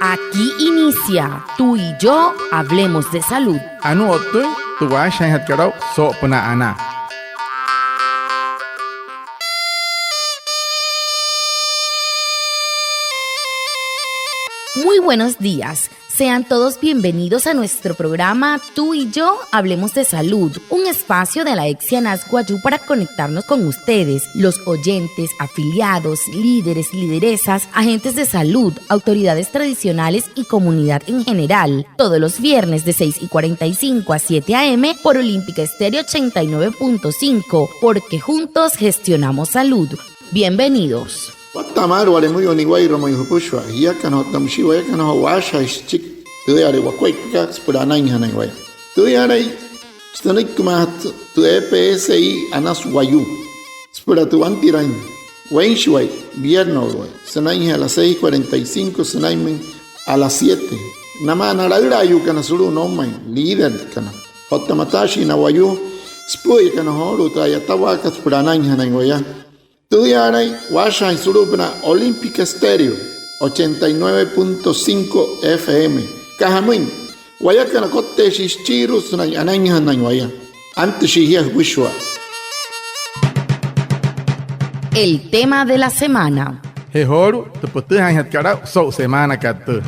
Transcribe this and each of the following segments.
Aquí inicia Tú y yo hablemos de salud. Anu otoy, tuwa shay hatkarao so puna ana. Muy buenos días. Sean todos bienvenidos a nuestro programa Tú y yo hablemos de salud, un espacio de la EXI Guayú para conectarnos con ustedes, los oyentes, afiliados, líderes, lideresas, agentes de salud, autoridades tradicionales y comunidad en general. Todos los viernes de 6:45 a 7 a.m. por Olímpica Estéreo 89.5, porque juntos gestionamos salud. Bienvenidos. Watamaru ale muy oniguay romoy hupushwa ya kano tamshiwa ya kano washa chik tu ale wakwai kaks purana inhana guay tu ale stanik kumat tu EPSI anas wayu spura tu antirain wenshway vierno guay sanai a las 6:45 sanaimen a las 7 namana la yu kana suru no mai líder kana hotamatashi na wayu spuy kana horu ta ya tawakas purana inhana guay. Estudiaré Washa Surupna Olímpica Estéreo 89.5 FM. Cajamuin, Guayacana Cote Shichirus Anaña Nañuaya. Antes Shihias Wishwa. El tema de la semana. Hehoru, te putejan hatkarao so semana katu.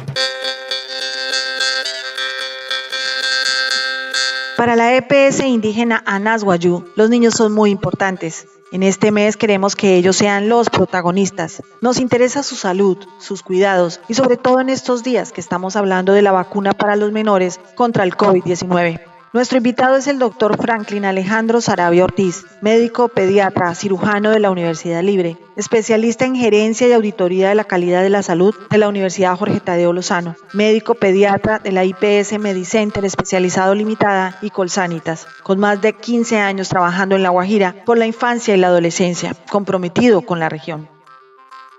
Para la EPS indígena Anas Guayú, los niños son muy importantes. En este mes queremos que ellos sean los protagonistas. Nos interesa su salud, sus cuidados y sobre todo en estos días que estamos hablando de la vacuna para los menores contra el COVID-19. Nuestro invitado es el doctor Franklin Alejandro Sarabia Ortiz, médico pediatra, cirujano de la Universidad Libre, especialista en gerencia y auditoría de la calidad de la salud de la Universidad Jorge Tadeo Lozano, médico pediatra de la IPS Medicenter especializado limitada y Colsanitas, con más de 15 años trabajando en La Guajira por la infancia y la adolescencia, comprometido con la región.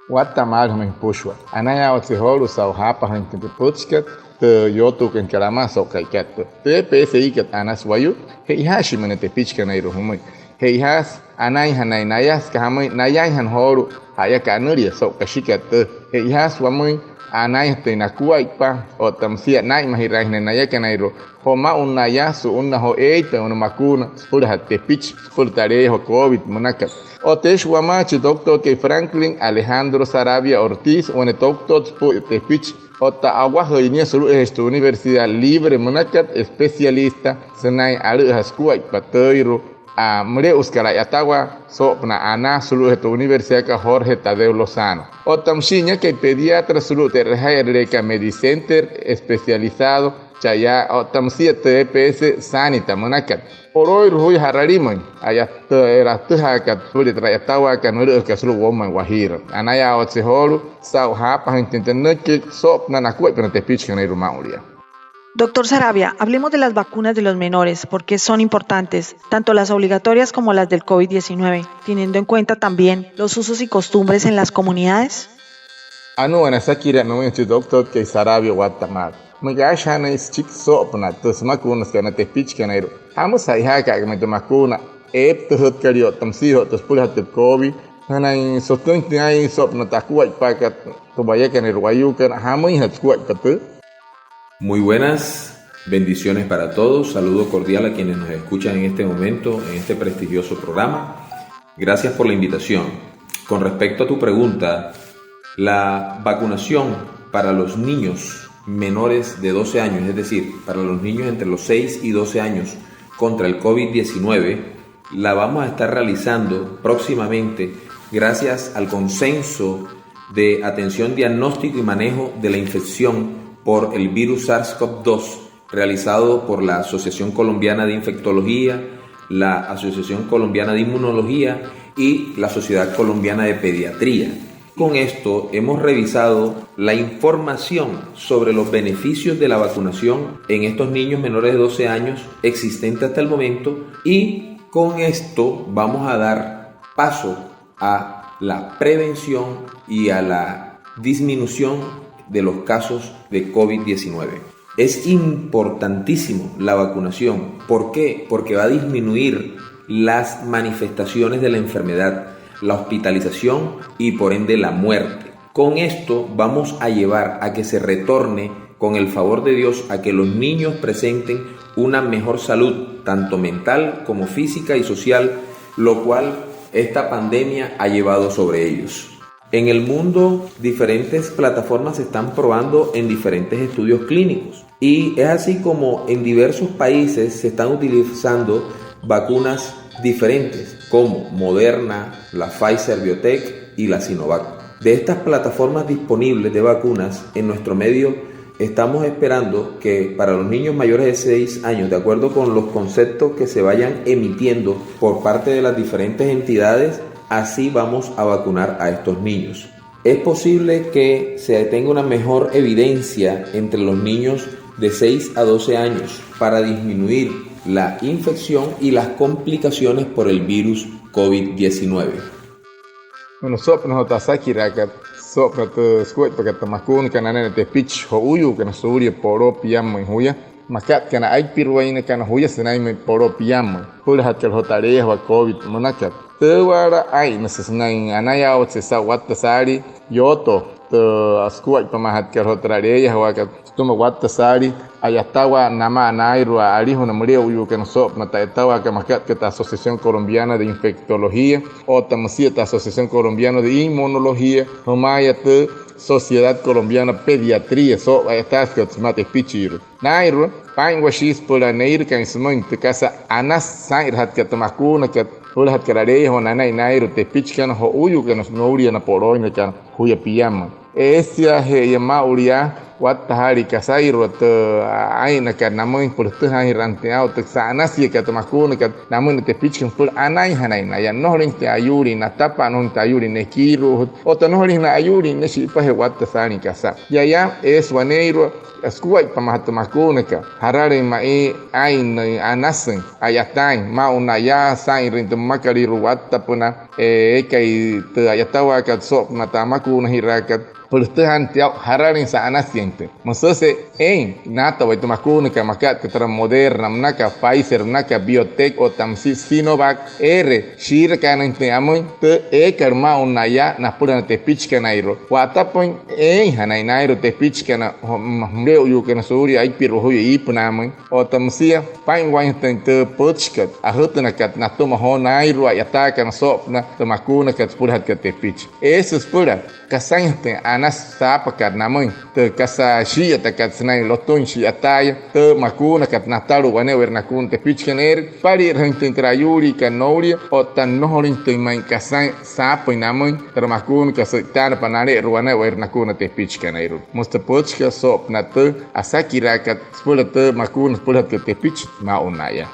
Watamaru me pushwa. Anaya otsehoru sauhapa hantiputskat. Yotu ken karama so kaikat te PSI kat anas wayu heihashi menete pichka nairu humai heihas anai hanai nayas kahamai nayai han horu haya kanuria so kashikat heihas wamai anai te nakuai pa otamsia nai mahirai naya kanairu homa unaya su unna ho eita un makuna pura hatte pich purtare ho covid munakat otesh wamachi doctor ke Franklin Alejandro Sarabia Ortiz one doctor te pich Ota agua hoinia sulu esta Universidad Libre Monacat especialista senai aru haskuai patoiro a mure uskara yatawa so pna ana sulu esta Universidad Jorge Tadeo Lozano. Otam shinya que pediatra sulu terreca Medicenter especializado chaya otam 7 EPS Sanita Monacat. Oroi ruhui hararimon ayat era tuhakat sulu trayatawa kanuru kasulu woman Guajira. Anaya otseholu sau hapa intentando que sopna nakuai pero te pichkan ay rumaulia. Doctor Sarabia, hablemos de las vacunas de los menores, porque son importantes, tanto las obligatorias como las del COVID-19, teniendo en cuenta también los usos y costumbres en las comunidades. Anu anasakira no en doctor que Sarabia Guatemala. Magashana is chick sopna tus makunas que te pichkan ay. Hamos ay haka que me tomakuna to hot kario tamsiho tus pulhat COVID. Hanay sotun tinay sopna takuai pakat tubayakan ay ruayukan hamoy hatkuai katu. Muy buenas, bendiciones para todos, saludo cordial a quienes nos escuchan en este momento, en este prestigioso programa. Gracias por la invitación. Con respecto a tu pregunta, la vacunación para los niños menores de 12 años, es decir, para los niños entre los 6 y 12 años contra el COVID-19, la vamos a estar realizando próximamente gracias al consenso de atención, diagnóstico y manejo de la infección por el virus SARS-CoV-2 realizado por la Asociación Colombiana de Infectología, la Asociación Colombiana de Inmunología y la Sociedad Colombiana de Pediatría. Con esto hemos revisado la información sobre los beneficios de la vacunación en estos niños menores de 12 años existente hasta el momento y con esto vamos a dar paso a la prevención y a la disminución de los casos de COVID-19. Es importantísimo la vacunación. ¿Por qué? Porque va a disminuir las manifestaciones de la enfermedad, la hospitalización y por ende la muerte. Con esto vamos a llevar a que se retorne, con el favor de Dios, a que los niños presenten una mejor salud, tanto mental como física y social, lo cual esta pandemia ha llevado sobre ellos. En el mundo, diferentes plataformas se están probando en diferentes estudios clínicos y es así como en diversos países se están utilizando vacunas diferentes como Moderna, la Pfizer Biotech y la Sinovac. De estas plataformas disponibles de vacunas en nuestro medio estamos esperando que para los niños mayores de 6 años, de acuerdo con los conceptos que se vayan emitiendo por parte de las diferentes entidades, así vamos a vacunar a estos niños. Es posible que se tenga una mejor evidencia entre los niños de 6 a 12 años para disminuir la infección y las complicaciones por el virus COVID-19. Bueno, sopna hota sakirakat sopna te skuet pakat tamakun kanana te pitch ho uyu kana suri poro piam huya makat kana ai pirwaina kana huya senai me poro piam hula hatel hotare wa covid monakat tewara ai nasasnai anaya o se watta sari yoto te askuat pamahat kel hotare ya wakat tuma watta sari ayatawa nama anairu ariho na muria uyu kana sopna ta etawa ka makat ka Asociación Colombiana de Infectología o tamsia ta Asociación Colombiana de Inmunología homaya te Sociedad Colombiana Pediatría so estas que mate pichiru nairu pain washis pola neir kan smoin te casa anas sair hat ka tamakuna ka pola hat karare ho nanai nairu te pichkan ho uyu kana nouria na poroina kan huya piyama esia he yama uria watahari kasairu te aina kan namoin por te hai ranteao te sana si ka tamakuna ka namoin te pichkan por anai hanai na ya no rin te ayuri na tapa no te ayuri ne kiru o te no rin na ayuri ne si pa he watasani kasa ya es waneiro eskuai pamahatamakuna ka harare mai ain anasen ayatain ma una ya sai rin te makari ruwata puna kai te ayatawa ka sop na tamakuna hirakat pertehan tiap hararin sa anasiente mosose nata wa tamakuna ka makat ka tra Moderna naka Pfizer naka Biotech o tamsi Sinovac shira kana te amoy te karma una ya na pura te pichka nairo wa tapon hanai nairo te pichka na mreu yu kana suri ai piro hoy ipnamoy o tamsia pain wain te pochka ahutna kat na toma ho nairo ya ta kana sopna tamakuna ka pura ka te pich es pura kasante anas sapa kat namoy te kasa shia ta kat snai lotun shi ataya te makuna kat nataru wane wernakun te pichkener pari rente trayuri kanori o tan nohorin te mai kasai sapa namoy te makun kasaitar panare ruane wernakun te pichkener musta pochka sopna te asakira kat spula te makun spula te pich ma unaya.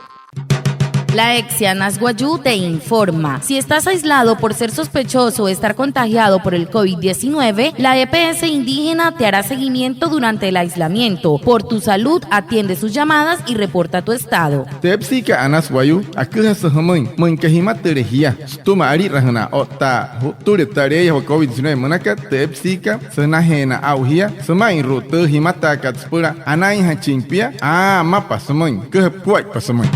La ECSIANAS Guayú te informa. Si estás aislado por ser sospechoso o estar contagiado por el COVID-19, la EPS indígena te hará seguimiento durante el aislamiento. Por tu salud, atiende sus llamadas y reporta tu estado. Tepsika Anas Guayú, akuha sahamoin, moinkahima terehia, stuma ari rahana ota, ture tareya o COVID-19 monaka, tepsika, sanahena auhia, samain rutu himata katspura, anain hachimpia, mapa samoin, kuhpuak pasamoin.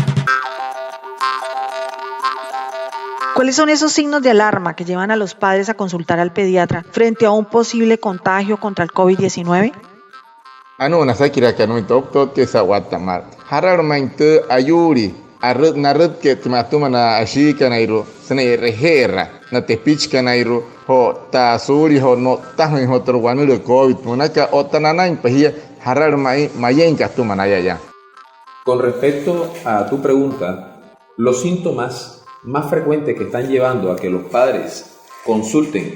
¿Cuáles son esos signos de alarma que llevan a los padres a consultar al pediatra frente a un posible contagio contra el COVID-19? Anu nasakira kanu doktor ke sawatamar. Harar mainte ayuri arut narut ke tumatuma na ashika nairo sene rehera na tepichka nairo ho ta suri ho no tahun ho terwanu de COVID monaka otanana impahia harar mai mayenka tumanaya. Con respecto a tu pregunta, los síntomas más frecuentes que están llevando a que los padres consulten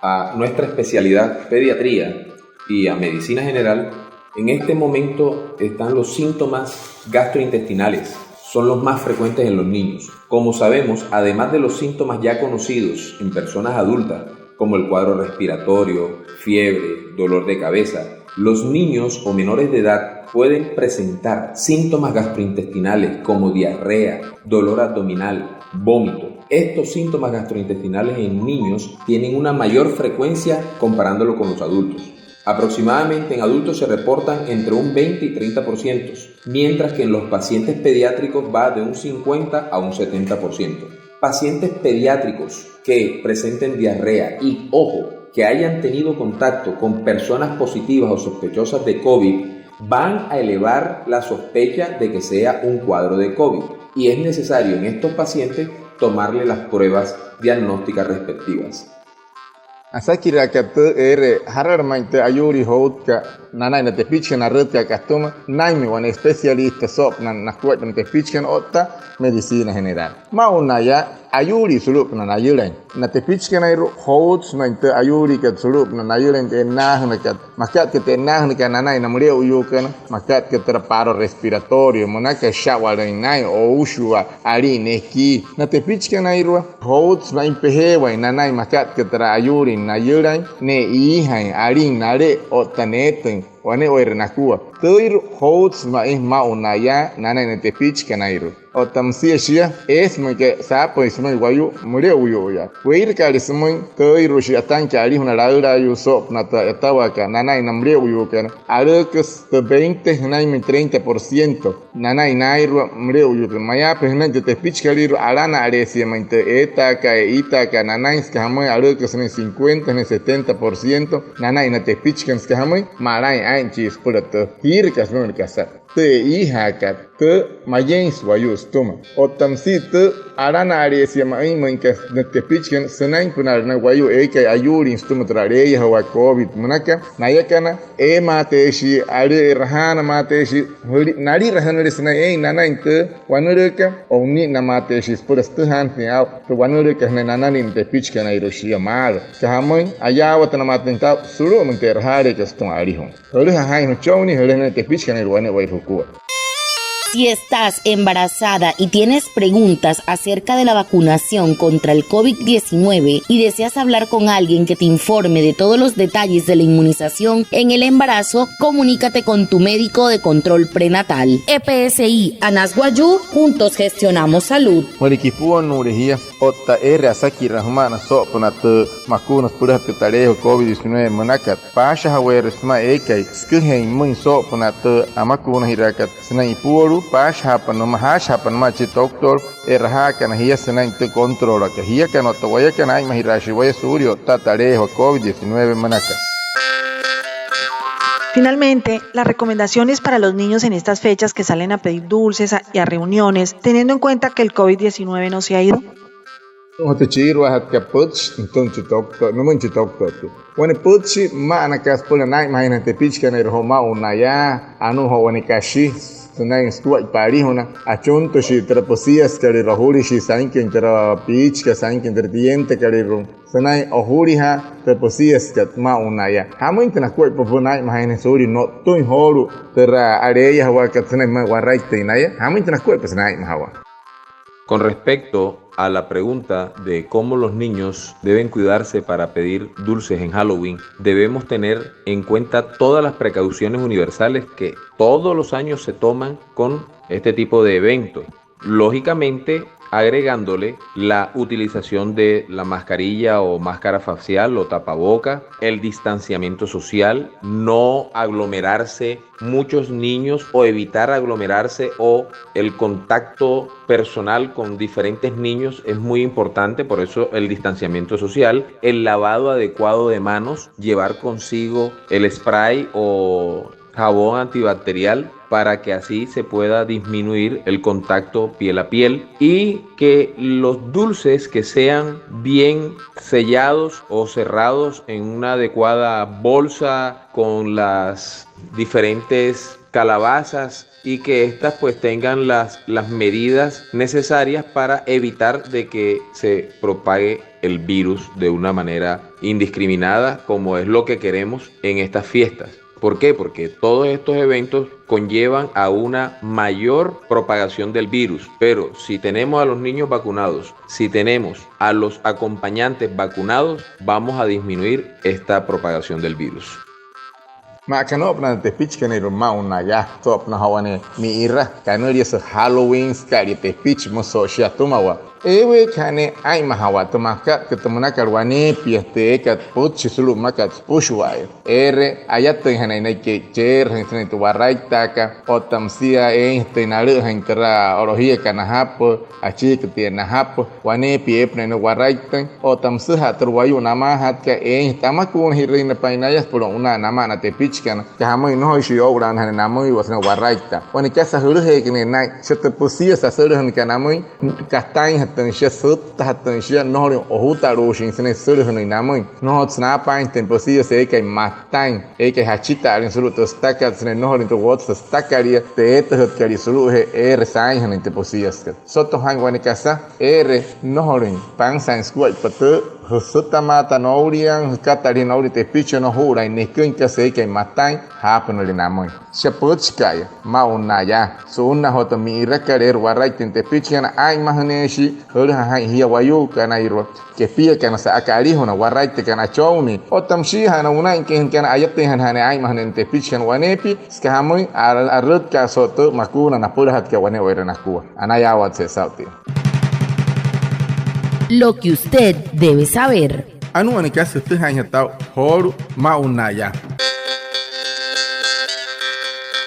a nuestra especialidad pediatría y a medicina general, en este momento están los síntomas gastrointestinales. Son los más frecuentes en los niños. Como sabemos, además de los síntomas ya conocidos en personas adultas, como el cuadro respiratorio, fiebre, dolor de cabeza, los niños o menores de edad pueden presentar síntomas gastrointestinales como diarrea, dolor abdominal, vómito. Estos síntomas gastrointestinales en niños tienen una mayor frecuencia comparándolo con los adultos. Aproximadamente en adultos se reportan entre un 20 y 30%, mientras que en los pacientes pediátricos va de un 50 a un 70%. Pacientes pediátricos que presenten diarrea y, ojo, que hayan tenido contacto con personas positivas o sospechosas de COVID van a elevar la sospecha de que sea un cuadro de COVID y es necesario en estos pacientes tomarle las pruebas diagnósticas respectivas. Asakira kata harar mainte ayuri hout ka nanai na tepichkan arut ka kastoma naimi wan especialista sop na kuat na tepichkan otta medicina general. Maunaya ayuri sulup na nayulen. Na tepichkan airu hout mainte ayuri ka sulup na nayulen te nah na kat makat ke nah na nanai na mure uyukan makat ke terparo respiratorio monaka shawal nai o ushua ali neki na tepichkan airu hout main pehe wa nanai makat ke tera ayuri na yuran ne ihan arin nare otaneten wane oir nakua tuir holds ma unaya nana ne tepich kanairu o tamsia shia es que sapo es muy guayu mure uyo ya weir karismun tuir shia tan kali una laura yu sop nata etawa ka nana ina mure uyo kana arkus de 20 nana 30% nana inairu mure uyo maya pehna de tepich kaliru alana aresia mente eta ka nana is kamai arkus ne 50 ne 70% nana ina tepich kan kamai malai anchis pulata hirkas no kasat te ihakat te mayens wayus toma otamsi te arana aresia mai mankas ne tepichkan senain kunar na wayu eka ayuri instuma trareya hawa covid manaka nayakana mateshi are rahana mateshi nari rahana resna nana inte wanureka onni na mateshi pulastu hanti au to wanureka ne nana nin tepichkan airoshia mal kahamoi ayawata na matenta suru mente rahare kaston arihon Si estás embarazada y tienes preguntas acerca de la vacunación contra el COVID-19 y deseas hablar con alguien que te informe de todos los detalles de la inmunización en el embarazo, comunícate con tu médico de control prenatal. EPSI Anas Guayú, juntos gestionamos salud. Otta asaki rahmana sopna te makunas pura te tarejo COVID-19 manakat pasha haweresma ekai skhen mun sopna te amakuna hirakat snai puru pasha hapan mahash hapan machi doctor erha kana hiya snai te controla ka hiya kana to waya kana ai mahirashi waya surio ta tarejo COVID-19 manakat. Finalmente, las recomendaciones para los niños en estas fechas que salen a pedir dulces y a reuniones, teniendo en cuenta que el COVID-19 no se ha ido. Te chiru hat ka puts entonces doctor no manchi doctor when puts ma na kas pula nai mai na te pitch kana ro ma unaya anu ho when kashi tunai stua pari hona achunto shi traposias kare rahuri shi sankin tra pitch ka sankin diente kare ro sanai ohuri ha traposias kat ma unaya hamu intena koi popunai mai na sori no tun horu terra areya wa kat sanai ma waraite naya hamu intena koi pasnai mahawa. Con respecto a la pregunta de cómo los niños deben cuidarse para pedir dulces en Halloween, debemos tener en cuenta todas las precauciones universales que todos los años se toman con este tipo de eventos. Lógicamente, agregándole la utilización de la mascarilla o máscara facial o tapaboca, el distanciamiento social, no aglomerarse muchos niños o evitar aglomerarse o el contacto personal con diferentes niños es muy importante, por eso el distanciamiento social, el lavado adecuado de manos, llevar consigo el spray o jabón antibacterial para que así se pueda disminuir el contacto piel a piel y que los dulces que sean bien sellados o cerrados en una adecuada bolsa con las diferentes calabazas y que estas pues tengan las medidas necesarias para evitar de que se propague el virus de una manera indiscriminada como es lo que queremos en estas fiestas. ¿Por qué? Porque todos estos eventos conllevan a una mayor propagación del virus. Pero si tenemos a los niños vacunados, si tenemos a los acompañantes vacunados, vamos a disminuir esta propagación del virus. Makanopna te pitch kanero mauna ya top na hawane mi ira kanoria sa Halloween skari te pitch mo so sha tumawa ewe kane ay mahawat maka ketemuna karwane pieste kat putchi sulu maka pushwai ayat hana na ke cher hana tu waraita ka otamsia nalu hankara orohia kana hapo achi ketina hapo wane piepne no waraita otamsu haterwayu nama hat ka tamakun hirina painayas por una nama na tepichkan kahamoy no shi ogran hana namoy wasna waraita wane kasa hurhe kene na setapusia sasurhan kanamoy kastain hatan shesut hatan shia no ohuta roshin sene surhan namoy no tsna pain temposia se kai matain ke hachita alin sulu to staka sene no to wot stakaria te eto kari sulu he sain hana temposias soto han wane kasa no pan san squat patu Husutama Tanorian, Katarina Orite Picho no Hura, and Nikunka Seke Matain, happen in Namoy. Shaputskaya, Maunaya, so una hotomi recarer were writing the Pichian, I Mahaneshi, Hurha here Wayu, Canairo, Kefia can Sakarihona, were writing Canachoni, Otamshi, Hana, can Ayate and Hana Iman and the Pichian Wanepi, Skamoy, a Rudka Soto, Makuna, Napura Hatka, whenever Nakua, and I would say something. Lo que usted debe saber. Anu ane kasi tu hanya tau horu maunaya.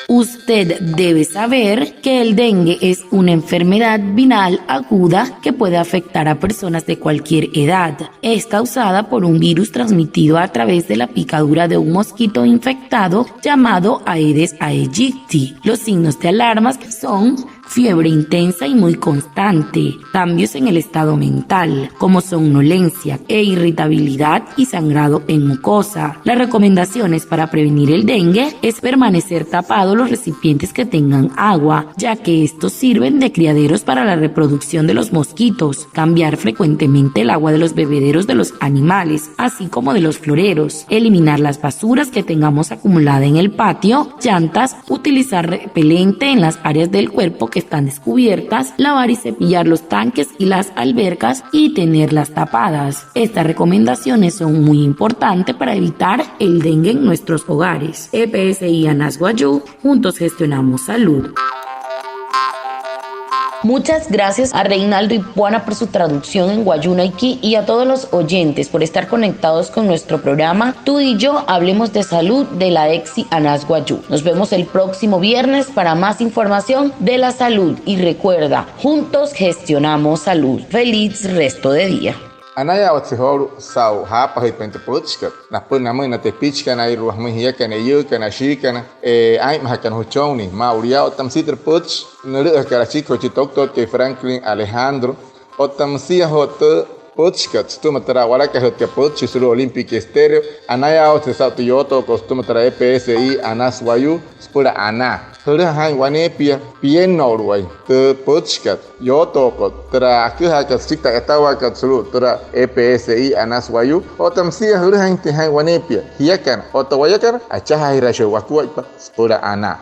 Usted debe saber que el dengue es una enfermedad viral aguda que puede afectar a personas de cualquier edad. Es causada por un virus transmitido a través de la picadura de un mosquito infectado llamado Aedes aegypti. Los signos de alarma son fiebre intensa y muy constante, cambios en el estado mental, como somnolencia e irritabilidad y sangrado en mucosa. Las recomendaciones para prevenir el dengue es permanecer tapados los recipientes que tengan agua, ya que estos sirven de criaderos para la reproducción de los mosquitos, cambiar frecuentemente el agua de los bebederos de los animales, así como de los floreros, eliminar las basuras que tengamos acumulada en el patio, llantas, utilizar repelente en las áreas del cuerpo que están descubiertas, lavar y cepillar los tanques y las albercas y tenerlas tapadas. Estas recomendaciones son muy importantes para evitar el dengue en nuestros hogares. EPSI Anas Guayú, juntos gestionamos salud. Muchas gracias a Reinaldo Ipuana por su traducción en Guayunaiki y a todos los oyentes por estar conectados con nuestro programa Tú y yo hablemos de salud de la EPSI Anas Guayú. Nos vemos el próximo viernes para más información de la salud y recuerda, juntos gestionamos salud. Feliz resto de día. Anaya watsihor sau hapa hipente política na puna mãe na tepichka na iru mãe hia kana yu kana shikana ai mahakan hochoni mauria otamsitr poch nuru kara chico chitokto que Franklin Alejandro otamsia hot Podcast, costuma tra waraka hotia podcast suru Olympic Stereo, anaya o se yoto costuma tra EPSI Anas Wayu, spura ana. Hura han wanepia pien norway, te podcast, yoto ko tra akuha ka sikta katawa ka suru tra EPSI Anas Wayu, otamsia hura han te han wanepia, hiakan, otawayakan, achaha hirasho wakuwa spura ana.